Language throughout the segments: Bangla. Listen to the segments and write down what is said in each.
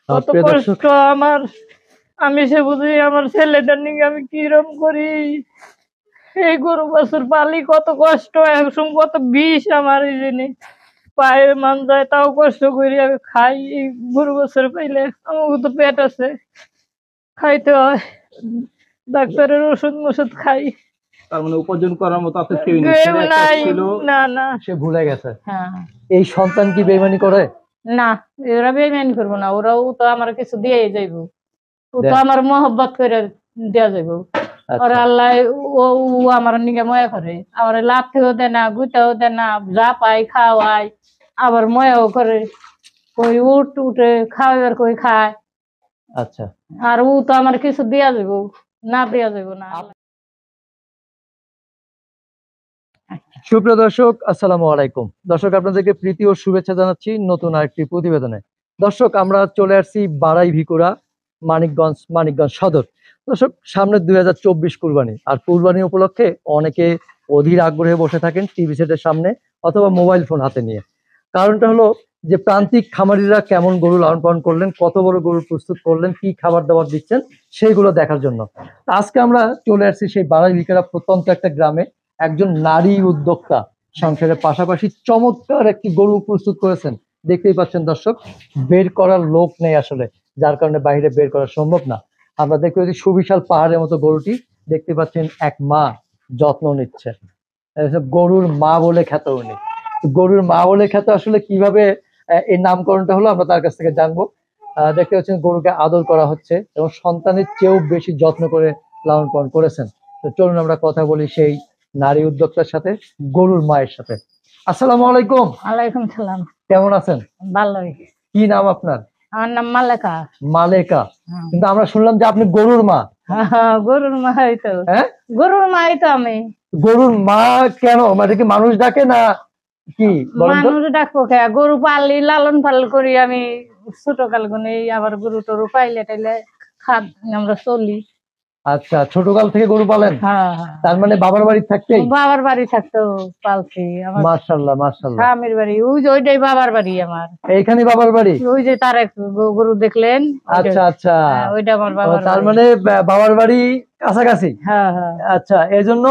কত কষ্ট আমার, আমি সে বুঝি আমার ছেলেটার নিয়ে আমি কিরম করি। এই গরু বাছুর পালি কত কষ্ট, একসঙ্গে কত বিষ আমার এই জিনিস পায়ে মান যায়, তাও কষ্ট করি আমি খাই। এই গরু বাছুর পাইলে আমার তো পেট আছে, খাইতে হয়, ডাক্তারের ওষুধ মষুধ খাই। তার মানে উপার্জন করার মতো আপনার কেউ নাই, না না, সে ভুলে গেছে। হ্যাঁ, এই সন্তান কি বেইমানি করে? না, ওরা বেইমানি করবো না, ওরাও তো আমার কিছু দিয়ে যাইবো, ও তো আমার মহব্বত করে দেয়া যাইবো। আর আল্লাহ ও আমার নিকে ময়া করে, আমার লাথেও দেয় না, গুতেও দেয় না, যা পাই খাওয়াই, আবার ময়াও করে, কই উঠে খাওয়ার কই খায়। আচ্ছা, আর ও তো আমার কিছু দেয়া যাইবো না, দেয়া যাইবো না। সুপ্রিয় দর্শক, আসসালামু আলাইকুম। দর্শক, আপনাদেরকে প্রীতি ও শুভেচ্ছা জানাচ্ছি নতুন আরেকটি প্রতিবেদনে। দর্শক, আমরা চলে আসছি বাড়াই ভিকুরা, মানিকগঞ্জ সদর। দর্শক, সামনে 2024 কুরবানি, আর কুরবানি উপলক্ষে অনেকে অধীর আগ্রহে বসে থাকেন টিভি সেটের সামনে অথবা মোবাইল ফোন হাতে নিয়ে। কারণটা হলো যে প্রান্তিক খামারিরা কেমন গরু লালন পালন করলেন, কত বড় গরু প্রস্তুত করলেন, কি খাবার দাবার দিচ্ছেন, সেইগুলো দেখার জন্য। আজকে আমরা চলে আসছি সেই বাড়াই ভিকুরা প্রত্যন্ত একটা গ্রামে। একজন নারী উদ্যোক্তা সংসারের পাশাপাশি চমৎকার একটি গরু প্রস্তুত করেছেন। দেখতেই পাচ্ছেন দর্শক, বের করার লোক নেই আসলে, যার কারণে বাইরে বের করা সম্ভব না। আমরা দেখতে পাচ্ছি সুবিশাল পাহাড়ের মতো গরুটি, দেখতে পাচ্ছেন এক মা যত্ন নিচ্ছে। গরুর মা বলে খ্যাত উনি। গরুর মা বলে খ্যাত আসলে কিভাবে এর নামকরণটা হলো আমরা তার কাছ থেকে জানবো। দেখতে পাচ্ছেন গরুকে আদর করা হচ্ছে এবং সন্তানের চেয়েও বেশি যত্ন করে লালন পালন করেছেন। তো চলুন আমরা কথা বলি সেই নারী উদ্যোক্তার সাথে, গরুর মায়ের সাথে। আসসালামু আলাইকুম। ওয়ালাইকুম সালাম। কেমন আছেন? ভালোই। কি নাম আপনার? আমার নাম মালেকা। মালেকা। কিন্তু আমরা শুনলাম যে আপনি গরুর মা। গরুর মা হইতো। হ্যাঁ, গরুর মাই তো আমি। গরুর মা কেন? মানে কি মানুষ ডাকে না কি? মানুষ ডাকবো কে? গরু পালি, লালন পালন করি আমি ছোটকাল গুনে, আবার গরু টরু পাইলে টাইলে খাদ আমরা চলি। আচ্ছা, ছোটকাল থেকে গরু পালেন? তার মানে বাবার বাড়ি থাকতেই? বাবার বাড়ি থাকতো পালছি। মাশাআল্লাহ মাশাআল্লাহ। স্বামীর বাড়ি ওই যে, ওইটাই বাবার বাড়ি আমার। এইখানে বাবার বাড়ি? ওই যে তার এক গরু দেখলেন। আচ্ছা আচ্ছা, ওইটা আমার বাবার। তার মানে বাবার বাড়ি কাছাকাছি। হ্যাঁ হ্যাঁ। আচ্ছা, এজন্য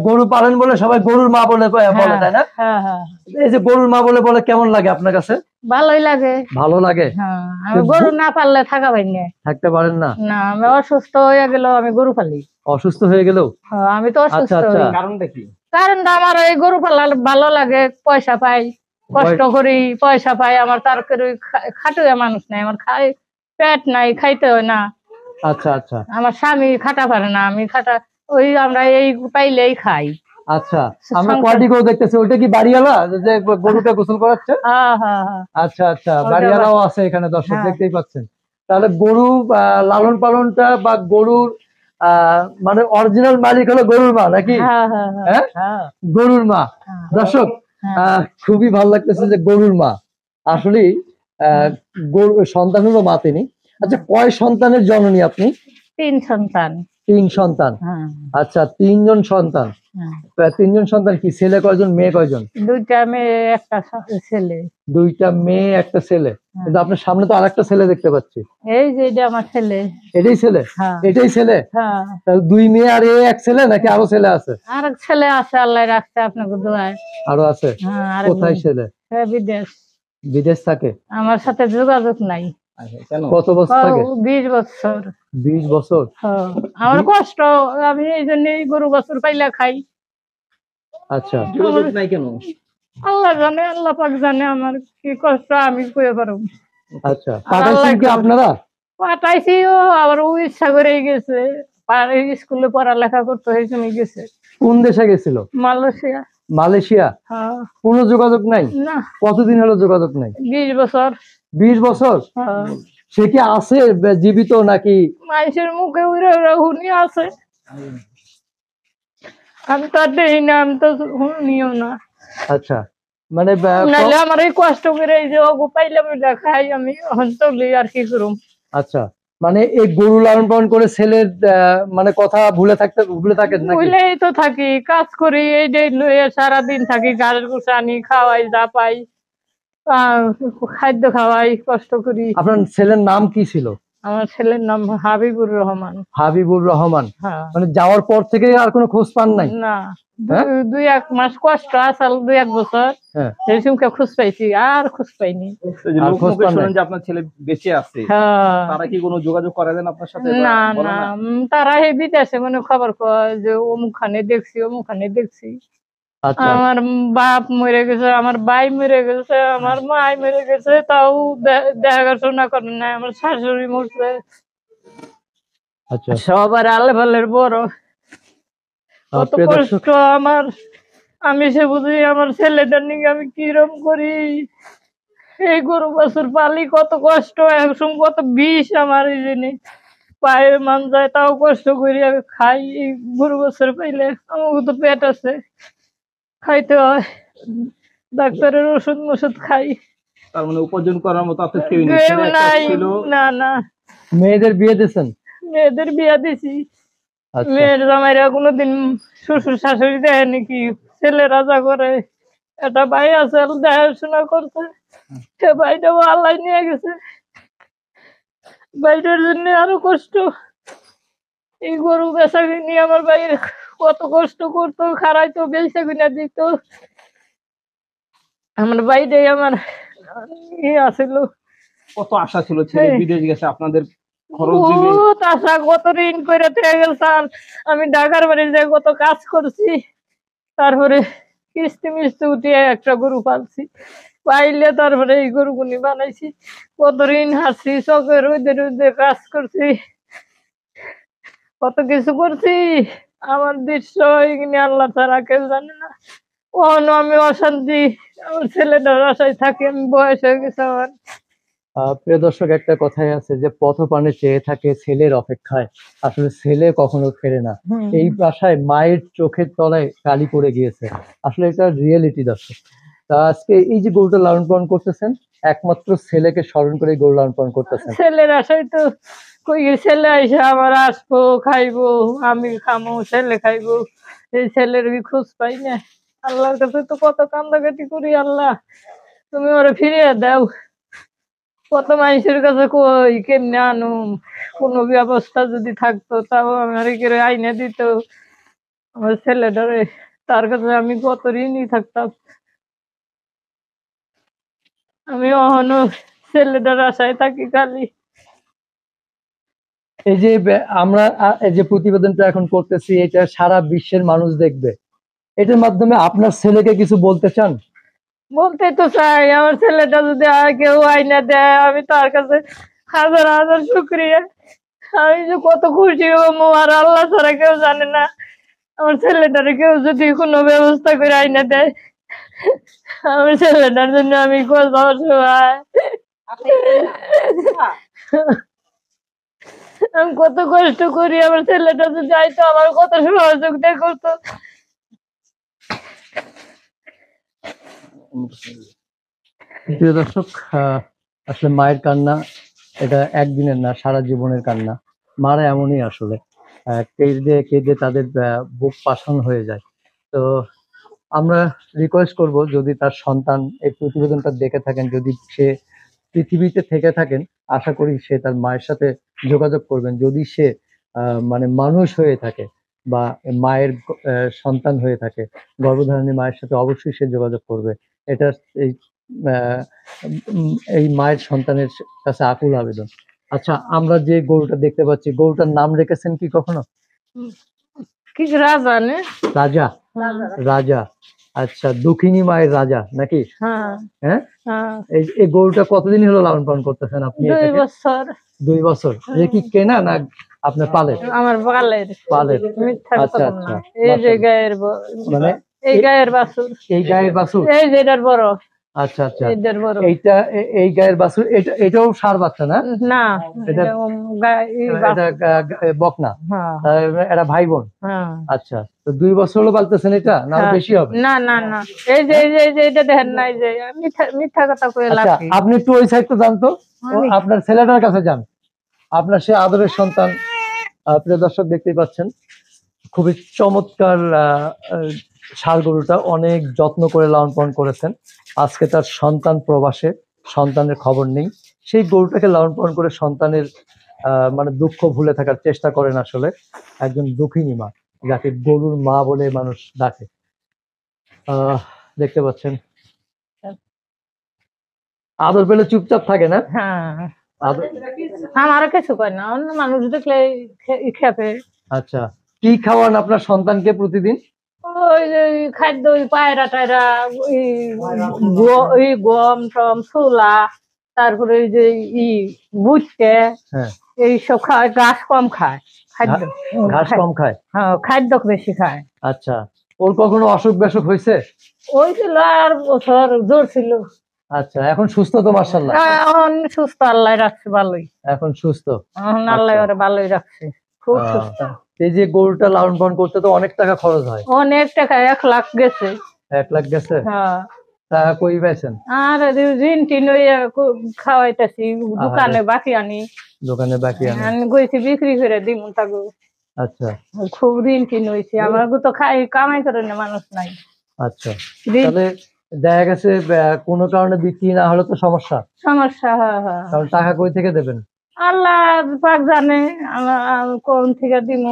গরু পালন বলে সবাই গরুর মা বলে বলে, তাই না? হ্যাঁ হ্যাঁ। এই যে গরুর মা বলে বলে কেমন লাগে আপনার কাছে? ভালোই লাগে। ভালো লাগে? আমি গরু না পাললে থাকা পাই না। থাকতে পারেন না? না, আমি অসুস্থ হয়ে গেল আমি গরু পালি। অসুস্থ হয়ে গেলেও? আমি তো অসুস্থ। কারণটা কি? কারণটা আমার এই গরু পালার ভালো লাগে, পয়সা পাই, কষ্ট করি পয়সা পাই। আমার তার খাটুয়া মানুষ নাই, আমার পেট নাই, খাইতে হয় না। আচ্ছা আচ্ছা। আমার স্বামী খাটা পারে না, আমি খাটা, ওই আমরা এই পাইলেই খাই। আচ্ছা, আমরা কয়টি গরু দেখতেছি, ওইটা কি বাড়িওয়ালা যে গরুটা গোসল করাচ্ছে? আচ্ছা আচ্ছা, বাড়িওয়ালাও আছে এখানে দর্শক, দেখতেই পাচ্ছেন। তাহলে গরু লালন পালনটা বা গরুর মানে অরিজিনাল মালিক হলো গরুর মা নাকি? হ্যাঁ, গরুর মা। দর্শক, খুবই ভালো লাগতেছে যে গরুর মা আসলে গরু সন্তান হলো মা তিনি। আচ্ছা, কয় সন্তানের জননী আপনি? 3 সন্তান। 3 সন্তান। আচ্ছা, 3 জন সন্তান। 3 জন সন্তান কি ছেলে কয়জন, মেয়ে কয়জন? 2টা মেয়ে একটা ছেলে। 2টা মেয়ে একটা ছেলে। কিন্তু আপনার সামনে তো আরেকটা ছেলে দেখতে পাচ্ছি। এই যে এটা আমার ছেলে। এটাই ছেলে? এটাই ছেলে? হ্যাঁ। তাহলে 2 মেয়ে আর এক ছেলে নাকি আরো ছেলে আছে? আরেক ছেলে আছে, আল্লাহ রাখছে আপনাকে দোয়ায়। আরো আছে? কোথায় ছেলে? বিদেশ। বিদেশ থাকে? আমার সাথে যোগাযোগ নাই। কত বছর থাকে? 20 বছর। 20 বছর? আমার কষ্ট, আমি এই জন্য গরু বছর পাইলা খাই। আচ্ছা, যোগাযোগ নাই কেন? আল্লাহ জানে, আল্লাহ পাক জানে আমার কি কষ্ট, আমি কইতে পারব। আচ্ছা, পাঠাইছেন কি আপনারা? পাঠাইছিও, আবার ও ইচ্ছা করে গেছে, স্কুলে পড়ালেখা করতে হয়েছে গেছে। কোন দেশে গেছিল? মালয়েশিয়া। মালয়েশিয়া? কোনো যোগাযোগ নাই? না। কতদিন হলো যোগাযোগ নাই? 20 বছর। 20 বছর? সে কি আছে জীবিত নাকি? মানুষের মুখে উড়ে উড়ে শুনি আছে, আমি তো দেখি না, আমি তো শুনিও না। আচ্ছা, মানে নাইলে আমার এই কষ্ট করে এই যে ওগো পাইলাম খাই, আমি হন্তলি আর কি করুম। আচ্ছা, মানে এই গরু লালন পালন করে ছেলের মানে কথা ভুলে থাকেন নাকি? ভুলেই তো থাকি, কাজ করি, এই যে লয়ে সারাদিন থাকি, গাড়ির গুছা আনি, খাওয়াই, যা পাই আহ, খাদ্য খাওয়াই, কষ্ট করি। আপনার ছেলের নাম কি ছিল? আমার ছেলের নাম হাবিবুর রহমান। হাবিবুর রহমান। হ্যাঁ। মানে যাওয়ার পর থেকে আর কোনো খোঁজ পান নাই? না, হ্যাঁ? দুই এক মাস কষ্ট আসাল, 2-1 বছর হ্যাঁ। এই সুমকে খোঁজ পাইছি, আর খোঁজ পাইনি। যে আর লোক খোঁজ মুখে পান শুনেন নাই? যে আপনার ছেলে বেঁচে আছে, হ্যাঁ। তারা কি কোনো যোগাযোগ করালেন আপনার সাথে বা না বলে না, না? তারা এই বিদেশে মানে খবর কয় যে অমুকখানে দেখছি, অমুকখানে দেখছি। আচ্ছা আমার বাপ মরে গেছে, আমার ভাই মরে গেছে, আমার মাই মরে গেছে, তাও দেখাশোনা করে না। আমার শাশুড়ি মরছে, আচ্ছা। সবার আলেফালের বড়। কত প্রিয় দর্শক, কষ্ট আমার। আমি সে বুঝি আমার ছেলেটার নিয়ে আমি কিরম করি। এই গরু বাছুর পালি, কত কষ্ট, একসময় কত বিষ আমার এই জিনিস পায়ে মান যায়, তাও কষ্ট করি আমি খাই। এই গরু বাছুর পাইলে আমার তো পেট আছে, খাইতে হয়, ডাক্তারের ওষুধ মষুধ খাই। তার মানে উপার্জন করার মতো আপনার কেউ নেই, কেউ ছেলে একটা নাই। ছিল। না না, মেয়েদের বিয়ে দিয়েছেন? মেয়েদের বিয়া দিছি। আচ্ছা মেয়ের জামাইরা কোনোদিন শ্বশুর শাশুড়ি দেয় নাকি, ছেলেরা যা করে। একটা ভাই আছে, দেখাশোনা করছে, সে ভাইটাও আল্লাহ নিয়ে গেছে। ভাইটার জন্য আরো কষ্ট। এই গরু বেচা কিনি আমার ভাইয়ের কত কষ্ট করতো, খারাইতো, বেচা কিনা দিত। আমার ভাইটাই আমার আছিল। কত আশা ছিল, ছেলে হ্যাঁ। বিদেশ গেছে, আপনাদের খরচ দিবে। বহুত আশা, কত ঋণ করে থেকে গেল স্যার। আমি ঢাকার বাড়ি যে কত কাজ করছি, তারপরে কিস্তি মিস্তি উঠিয়ে একটা গরু পালছি, পাইলে তারপরে এই গরুগুনি বানাইছি। কত ঋণ হাসছি, চোখে রোদে রোদে কাজ করছি, কত কিছু করছি। আমার দৃশ্য এখানে আল্লাহ ছাড়া কেউ জানে না। কখনো আমি অশান্তি, আমার ছেলেটার আশায় থাকি। আমি বয়স হয়ে গেছে আমার। প্রিয় দর্শক, একটা কথাই আছে যে পথপানে চেয়ে থাকে ছেলের অপেক্ষায়, আসলে ছেলে কখনো ফেরে না। এই আশায় মায়ের চোখের তলায় কালি পড়ে গিয়েছে, আসলে এটা রিয়েলিটি দর্শক। তা আজকে এই যে গরুটা লালন পালন করতেছেন, একমাত্র ছেলেকে স্মরণ করে গরু লালন পালন করতেছেন। ছেলের আশায় তো কই, ছেলে আইসা আমার আসবো, খাইবো, আমি খামো, ছেলে খাইবো। এই ছেলের খোঁজ পাই না। আল্লাহর কাছে তো কত কান্দাকাটি করি, আল্লাহ তুমি ওরে ফিরিয়ে দাও। কত মানুষের কাছে কই, কেমনে আনুম, কোনো ব্যবস্থা যদি থাকতো তাও আমার করে আইনে দিত আমার ছেলেটারে। তার কাছে আমি কত ঋণী থাকতাম। আমি অহনো ছেলেটার আশায় থাকি খালি। এই যে আমরা এই যে প্রতিবেদনটা এখন করতেছি, এটা সারা বিশ্বের মানুষ দেখবে। এটার মাধ্যমে আপনার ছেলেকে কিছু বলতে চান? বলতে তো চাই, আমার ছেলেটা যদি আর কেউ আইনা দেয়, আমি তার কাছে হাজার হাজার শুক্রিয়া। আমি যে কত খুশি হবো, আর আল্লাহ ছাড়া কেউ জানে না। আমার ছেলেটারে কেউ যদি কোনো ব্যবস্থা করে আইনা দেয়, আমার ছেলেটার জন্য আমি কত অসহায়। আমি কত কষ্ট করি, আমার ছেলেটা যদি আইতো আমার কত সহযোগিতা করতো। প্রিয় দর্শক, আসলে মায়ের কান্না এটা একদিনের না, সারা জীবনের কান্না। মারা এমনই আসলে, কেঁদে কেঁদে তাদের বুক পাষাণ হয়ে যায়। তো আমরা রিকোয়েস্ট করব, যদি তার সন্তান এই প্রতিবেদনটা দেখে থাকেন, যদি সে পৃথিবীতে থেকে থাকেন, আশা করি সে তার মায়ের সাথে যোগাযোগ করবেন। যদি সে মানে মানুষ হয়ে থাকে বা মায়ের সন্তান হয়ে থাকে, গর্ভধারণী মায়ের সাথে অবশ্যই সে যোগাযোগ করবে। এটা এই এই মায়ের সন্তানের কাছে আকুল আবেদন। আচ্ছা, আমরা যে গরুটা দেখতে পাচ্ছি, গরুটার নাম রেখেছেন কি কখনো? কি রাজা না? রাজা। রাজা, আচ্ছা, দক্ষিণী মায়ের রাজা নাকি? হ্যাঁ হ্যাঁ। হ্যাঁ। এই গরুটা কতদিন হলো লালন পালন করতেছেন আপনি? 2 বছর। 2 বছর। এটা কি কেনা না আপনার পালের? আমার পালের। পালের। মিথ্যা আচ্ছা কথা আচ্ছা। না। এই যে গায়ের মানে এই গায়ের বাছুর, এই গায়ের বাছুর? এই যেটার বড়। আচ্ছা আচ্ছা। এটার বড়। এইটা এই গায়ের বাছুর, এটাও ষাঁড় বাচ্চা না? না, এটা বকনা। হ্যাঁ এটা ভাই বোন। হ্যাঁ। আচ্ছা, তো 2 বছর হলো পালতেছেন এটা, না আরো বেশি হবে? না না না, এই যে এটা দেখেন না, এই যে মিথ্যা কথা কই লাভ আচ্ছা, কি? আপনি একটু ওই সাইড তো জানতো, আপনার ছেলেটার কাছে যান, আপনার সে আদরের সন্তান। প্রিয় দর্শক, দেখতেই পাচ্ছেন খুবই চমৎকার ষাঁড় গরুটা, অনেক যত্ন করে লালন পালন করেছেন। আজকে তার সন্তান প্রবাসে, সন্তানের খবর নেই, সেই গরুটাকে লালন পালন করে সন্তানের মানে দুঃখ ভুলে থাকার চেষ্টা করেন আসলে একজন দুঃখিনী মা, যাকে গরুর মা বলে মানুষ ডাকে। দেখতে পাচ্ছেন আদর পেলে চুপচাপ থাকে না? হ্যাঁ, আদর, আমারও কিছু কয় না, অন্য মানুষ দেখলে খেপে। আচ্ছা, কি খাওয়ান আপনার সন্তানকে প্রতিদিন? ওই যে খাদ্য, ওই পায়রা টায়রা, ওই গম টম ছোলা, তারপরে ওই যে বুঝতে হ্যাঁ, এইসব খায়। ঘাস কম খায়, খাদ্য ঘাস কম খায়। হ্যাঁ, খাদ্য বেশি খায়। আচ্ছা, ওর কখনো অসুখ বিসুখ হয়েছে? ওই ছিল আর বছর জোর ছিল। আচ্ছা, এখন সুস্থ তো মাশাআল্লাহ? এখন সুস্থ, আল্লাহ রাখছে ভালোই। এখন সুস্থ, এখন আল্লাহ ওরে ভালোই রাখছে, খুব আহ, সুস্থ। এই যে গরুটা লালন পালন করতে তো অনেক টাকা খরচ হয়। অনেক টাকা, 1 লাখ গেছে। 1 লাখ গেছে? হ্যাঁ। টাকা কই পাইছেন? আর ঋণ টিন খাওয়াইতেছি, দোকানে বাকি আনি, দোকানে বাকি আনেন? আমি গইছি বিক্রি করে দিম তাকে। আচ্ছা খুব ঋণ টিন হয়েছে আমার, তো খাই কামাই করে না মানুষ নাই। আচ্ছা, তাহলে দেখা গেছে কোনো কারণে বিক্রি না হলে তো সমস্যা। সমস্যা, হ্যাঁ হ্যাঁ। কারণ টাকা কই থেকে দেবেন? আল্লাহ পাক জানে, আমি কোন থেকে দিব,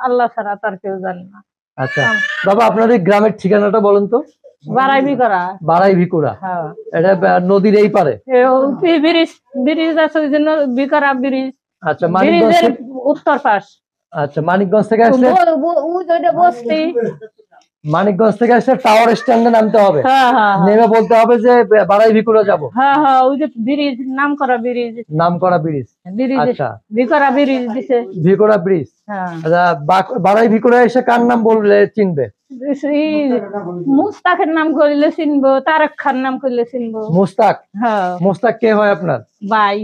আল্লাহ ছাড়া তার কেউ জানে না। আচ্ছা বাবা, আপনার এই গ্রামের ঠিকানাটা বলেন তো। বাড়াইবি করা। বাড়াই ভিকুরা, হ্যাঁ, এটা নদীর এই পারে? ব্রিজ, ব্রিজ আছে ওই জন্য বিকরা ব্রিজ। আচ্ছা, মানিকগঞ্জ ব্রিজের উত্তর পাশ। আচ্ছা, মানিকগঞ্জ থেকে আসলে, বস্তি, মানিকগঞ্জ থেকে আসলে টাওয়ার স্ট্যান্ডে নামতে হবে। হ্যাঁ হ্যাঁ নেমে বলতে হবে যে বাড়াই ভিকুরা যাবো। হ্যাঁ হ্যাঁ, ওই যে ব্রিজ, নাম করা ব্রিজ, নাম করা ব্রিজ। ব্রিজ, আচ্ছা, বিকরা ব্রিজ দিছে। ভিকুরা ব্রিজ। হ্যাঁ, আচ্ছা, বাড়াই ভিকুরা এসে কার নাম বললে চিনবে? মুস্তাকের নাম করলে চিনবো, তারেক খান নাম করলে চিনবো। মুস্তাক? হ্যাঁ। মুস্তাক কে হয় আপনার? ভাই।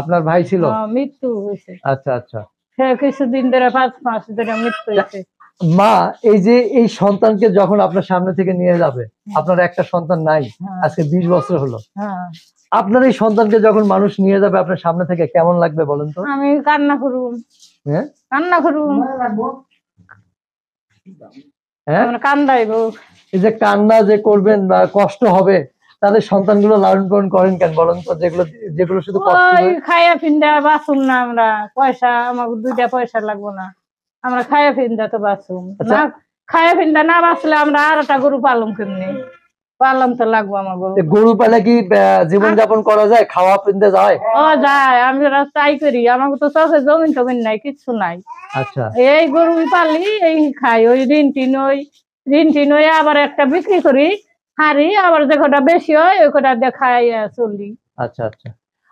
আপনার ভাই ছিল? মৃত্যু হয়েছে। আচ্ছা আচ্ছা, সে কিছুদিন ধরে, 5 মাস ধরে মৃত্যু হয়েছে। মা, এই যে এই সন্তানকে যখন আপনার সামনে থেকে নিয়ে যাবে, আপনার একটা সন্তান নাই, আজকে 20 বছর হলো, হ্যাঁ, আপনার এই সন্তানকে যখন মানুষ নিয়ে যাবে আপনার সামনে থেকে, কেমন লাগবে বলেন তো? আমি কান্না করুম। হ্যাঁ, কান্না করুম, হ্যাঁ, কান্দাইব। এই যে কান্না যে করবেন বা কষ্ট হবে, তাদের সন্তানগুলো লালন পালন করেন কেন বলেন তো? যেগুলো যেগুলো শুধু কষ্ট ওই হয়। খাইয়া ফিন্দা বাঁচুম না আমরা, পয়সা আমার 2টা পয়সা লাগবো না, আমরা খাইয়া ফিন্দা তো বাঁচুম আচ্ছা। না। খাইয়া ফিন্দা না বাঁচলে আমরা আর একটা গরু পালম কেমনি? পালম তো লাগবো আমার গরু। গরু পালে কি জীবন যাপন করা যায়? খাওয়া পিনতে যায়? ও যায়, আমরা তাই করি, আমাকে তো চোখে জমিন টমিন নাই, কিচ্ছু নাই। আচ্ছা, এই গরু পালি, এই খাই, ওই ঋণ টিন ওই আবার একটা বিক্রি করি হারি, আবার যে কটা বেশি হয় ওই কটা দেখাই চলি। আচ্ছা আচ্ছা,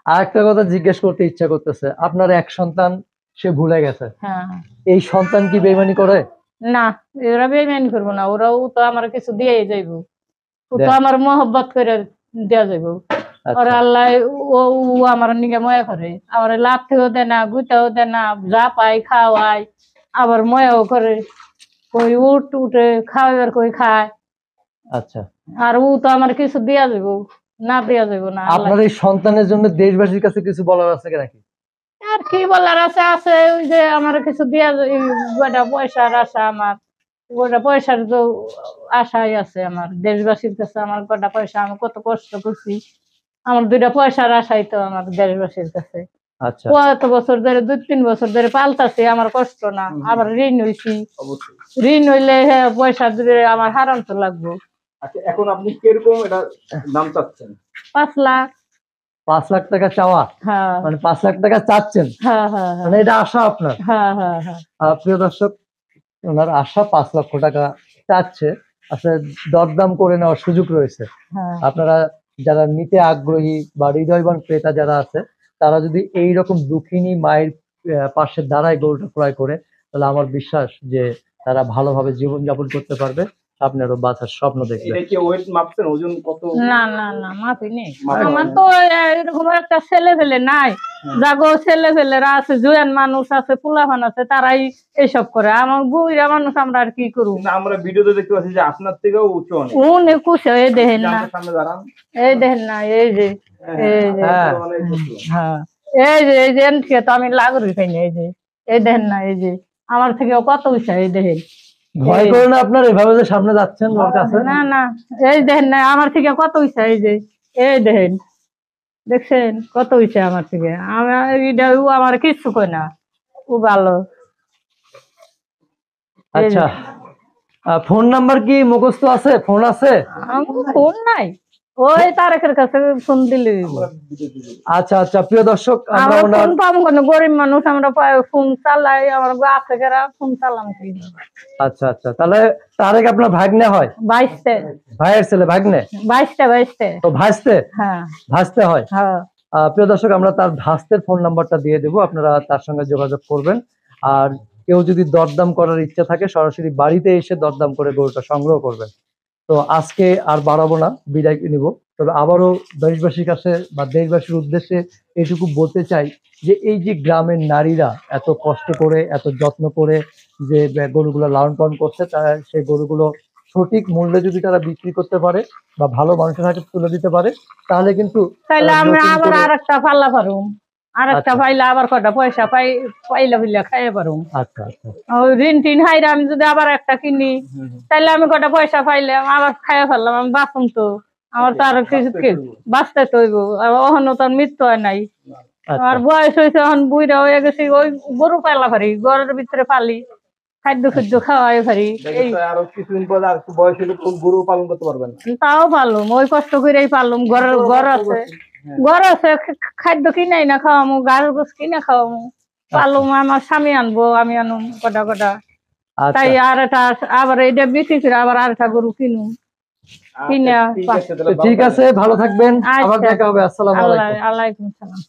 আর একটা কথা জিজ্ঞেস করতে ইচ্ছা করতেছে, আপনার এক সন্তান সে ভুলে গেছে, হ্যাঁ। এই সন্তান কি বেইমানি করে? না, ওরা বেইমানি করবো না, ওরাও তো আমার কিছু দিয়ে যাইবো, ও তো দেয়। আমার মহব্বত করে দেওয়া যাইবো। আচ্ছা, ওরা আল্লাহ, ও আমার নিকে ময়া করে, আমার লাথেও দেয় না, গুতেও দেয় না, যা পাই খাওয়াই, আবার ময়াও করে, কই উঠে খাওয়াবার কই খায়। আচ্ছা, আর ও তো আমার কিছু দেয়া যাবো না, দেয়া যাবো না। আপনার এই সন্তানের জন্য দেশবাসীর কাছে কিছু বলার আছে নাকি? আর কি বলার আছে, আছে ওই যে আমার কিছু দেয়া, গোটা পয়সার আশা, আমার গোটা পয়সার তো আশাই আছে আমার দেশবাসীর কাছে। আমার গোটা পয়সা, আমি কত কষ্ট করছি, আমার 2টা পয়সার আশাই তো আমার দেশবাসীর কাছে। আচ্ছা, কত বছর ধরে, 2-3 বছর ধরে পাল্টাছি, আমার কষ্ট না। আবার ঋণ হইছি, ঋণ হইলে পয়সা দিলে আমার হারাম তো লাগবো। আচ্ছা, এখন আপনি কিরকম এটা দাম চাচ্ছেন? 5 লাখ। 5 লাখ টাকা চাওয়া? হ্যাঁ মানে 5 লাখ টাকা চাচ্ছেন? হ্যাঁ হ্যাঁ হ্যাঁ মানে এটা আশা আপনার? হ্যাঁ হ্যাঁ হ্যাঁ। প্রিয় দর্শক, ওনার আশা 5 লক্ষ টাকা চাচ্ছে, আসলে দরদাম করে নেওয়ার সুযোগ রয়েছে। হ্যাঁ। আপনারা যারা নিতে আগ্রহী বা হৃদয়বান ক্রেতা যারা আছে, তারা যদি এইরকম দুঃখিনী মায়ের পাশে দাঁড়ায় গরুটা ক্রয় করে, তাহলে আমার বিশ্বাস যে তারা ভালোভাবে জীবনযাপন করতে পারবে, আপনারও বাঁচার স্বপ্ন দেখবে। এটা কি ওয়েট মাপছেন, ওজন কত? না না না, মাপি নেই। মাপা আমার হয় তো এরকম একটা ছেলে ফেলে নাই, যাগো ছেলে ফেলেরা আছে, জুয়ান মানুষ আছে, পোলাপান আছে, তারাই এইসব করে। আমার বুড়া মানুষ আমরা আর কি করবো? না, আমরা ভিডিওতে দেখতে পাচ্ছি যে আপনার থেকেও উঁচু অনেক। উনি কুছে, এই দেখেন না, আমাদের সামনে দাঁড়ান। এই দেখেন না, এই যে, এই যে, হ্যাঁ, অনেক উঁচু। হ্যাঁ, এই যে, এই যে এনকে তো আমি লাগরি খাইনি, এই যে, এই দেখেন না, এই যে আমার থেকেও কত উঁচা, এই দেখেন, ভয় করে না আপনার এভাবে যে সামনে যাচ্ছেন ওর কাছে? না না, এই দেখেন না আমার থেকে কত হইছে, এই যে এই দেখেন, দেখছেন কত হইছে আমার থেকে। ও আমার কিচ্ছু কয় না, ও ভালো। আচ্ছা, ফোন নাম্বার কি মুখস্থ আছে? ফোন আছে? আমার ফোন নাই, ওই তারেকের কাছে ফোন দিলে দিব। আচ্ছা আচ্ছা, প্রিয় দর্শক, আমরা আমরা ওনার ফোন পাবো কেন, গরিব মানুষ আমরা ফোন চালাই, আমার আছে কেরা ফোন চালাম কি। আচ্ছা আচ্ছা, তাহলে তারেক আপনার ভাগ্নে হয়? 22টা, ভাইয়ের ছেলে? ভাগ্নে? 22টা। তো ভাসতে? হ্যাঁ ভাসতে হয়। হ্যাঁ। প্রিয় দর্শক, আমরা তার ভাস্তের ফোন নাম্বারটা দিয়ে দেবো, আপনারা তার সঙ্গে যোগাযোগ করবেন। আর কেউ যদি দরদাম করার ইচ্ছা থাকে সরাসরি বাড়িতে এসে দরদাম করে গরুটা সংগ্রহ করবেন। তো আজকে আর বাড়াবো না, বিদায় নিব। তবে আবারও দেশবাসীর কাছে বা দেশবাসীর উদ্দেশ্যে এটুকু বলতে চাই যে এই যে গ্রামের নারীরা এত কষ্ট করে এত যত্ন করে যে গরুগুলো লালন পালন করছে, তারা সেই গরুগুলো সঠিক মূল্যে যদি তারা বিক্রি করতে পারে বা ভালো মানুষের হাতে তুলে দিতে পারে, তাহলে কিন্তু তাইলে তারা আমরা নতুন আবার করে- আরেকটা পাল্লা পারুম, আরেকটা আচ্ছা। পাইলে আবার কটা পয়সা পাইলে হইলে খাইয়ে পারুম। আচ্ছা আচ্ছা ওই ঋণ টিন হাইরে আমি যদি আবার একটা কিনি, তাইলে আমি কটা পয়সা পাইলে আবার খাইয়ে ফেললাম, আমি বাঁচুম তো। আমার তো আর কিছু বাঁচতে তো হইব, ওখানে তো আর মৃত্যু হয় নাই। আমার আচ্ছা বয়স হয়েছে, এখন বুড়া হয়ে গেছি, ওই গরু পালা পারি, ঘরের ভিতরে পালি, খাদ্য খুদ্য খাওয়াই পারি, এই আরো কিছুদিন পর আর একটু বয়স হলে কোন গরু পালন করতে পারবেন না। তাও পালুম, ওই কষ্ট করেই পালুম। ঘর আছে, খাদ্য কিনাই না খাওয়ামু, গাছ গোছ কিনে খাওয়ামু, পালুম। আমার স্বামী আনবো, আমি আনুম কটা কটা, তাই আচ্ছা। আর একটা আবার এটা বিক্রি করে আবার আর একটা গরু কিনুম, কিনা। ঠিক আছে, তাহলে তো ঠিক আছে, ভালো থাকবেন, আবার আচ্ছা। দেখা হবে। আসসালামু আলাইকুম। আলাইকুম সালাম।